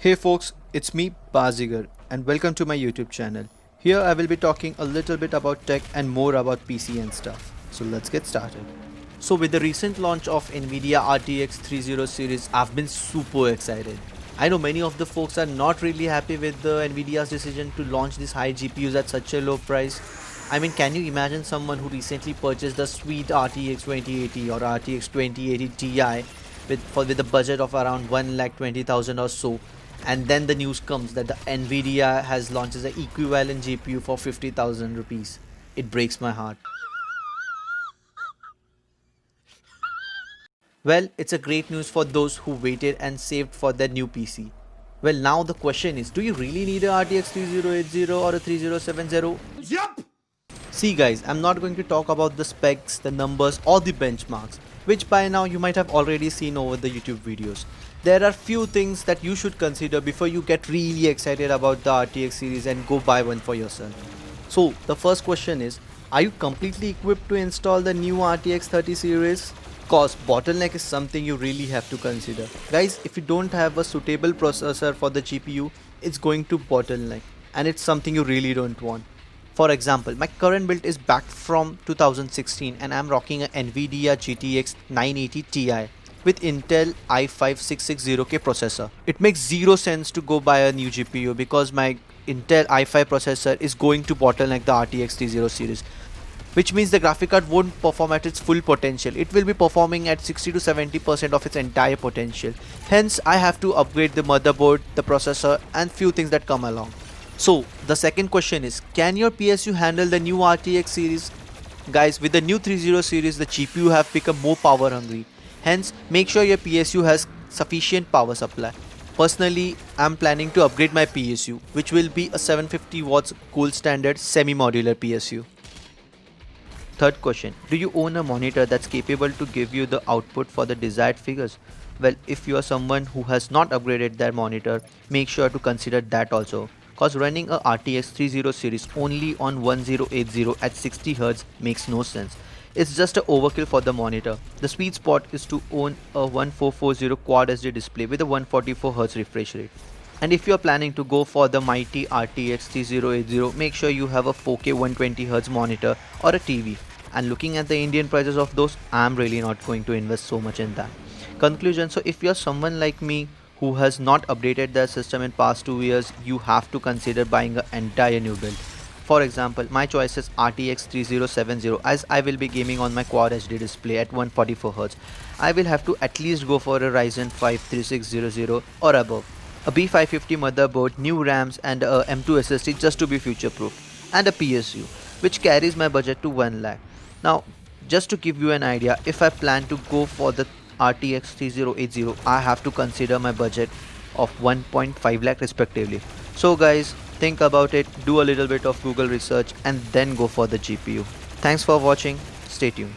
Hey folks, it's me Bazigar and welcome to my YouTube channel. Here I will be talking a little bit about tech and more about PC and stuff. So let's get started. So with the recent launch of Nvidia RTX 30 series, I've been super excited. I know many of the folks are not really happy with the Nvidia's decision to launch these high GPUs at such a low price. I mean, can you imagine someone who recently purchased the sweet RTX 2080 or RTX 2080 Ti with a budget of around 1,20,000 or so, and then the news comes that the Nvidia has launched the equivalent GPU for 50,000 rupees. It breaks my heart. Well, it's a great news for those who waited and saved for their new PC. Well, now the question is, do you really need a RTX 3080 or a 3070? Yup! See guys, I'm not going to talk about the specs, the numbers or the benchmarks, which by now you might have already seen over the YouTube videos. There are few things that you should consider before you get really excited about the RTX series and go buy one for yourself. So the first question is, are you completely equipped to install the new RTX 30 series? Cause bottleneck is something you really have to consider. Guys, if you don't have a suitable processor for the GPU, it's going to bottleneck and it's something you really don't want. For example, my current build is back from 2016 and I'm rocking a Nvidia GTX 980 Ti with Intel i5 660K processor. It makes zero sense to go buy a new GPU because my Intel i5 processor is going to bottleneck the RTX 30 series, which means the graphic card won't perform at its full potential. It will be performing at 60 to 70% of its entire potential. Hence, I have to upgrade the motherboard, the processor and few things that come along. So the second question is, can your PSU handle the new RTX series? Guys, with the new 30 series, the GPU have become more power hungry. Hence, make sure your PSU has sufficient power supply. Personally, I'm planning to upgrade my PSU, which will be a 750 watts gold standard semi-modular PSU. Third question, do you own a monitor that's capable to give you the output for the desired figures? Well, if you are someone who has not upgraded their monitor, make sure to consider that also. Cause running a RTX 30 series only on 1080 at 60Hz makes no sense. It's just an overkill for the monitor. The sweet spot is to own a 1440 Quad SD display with a 144Hz refresh rate. And if you're planning to go for the mighty RTX 3080, make sure you have a 4K 120Hz monitor or a TV. And looking at the Indian prices of those, I'm really not going to invest so much in that. Conclusion, so if you're someone like me who has not updated their system in past 2 years, you have to consider buying an entire new build. For example, my choice is RTX 3070 as I will be gaming on my Quad HD display at 144Hz. I will have to at least go for a Ryzen 5 3600 or above. A B550 motherboard, new RAMs and a M2 SSD just to be future proof. And a PSU, which carries my budget to 1 lakh. Now, just to give you an idea, if I plan to go for the RTX 3080, I have to consider my budget of 1.5 lakh respectively. So guys, think about it, do a little bit of Google research and then go for the GPU. Thanks for watching, stay tuned.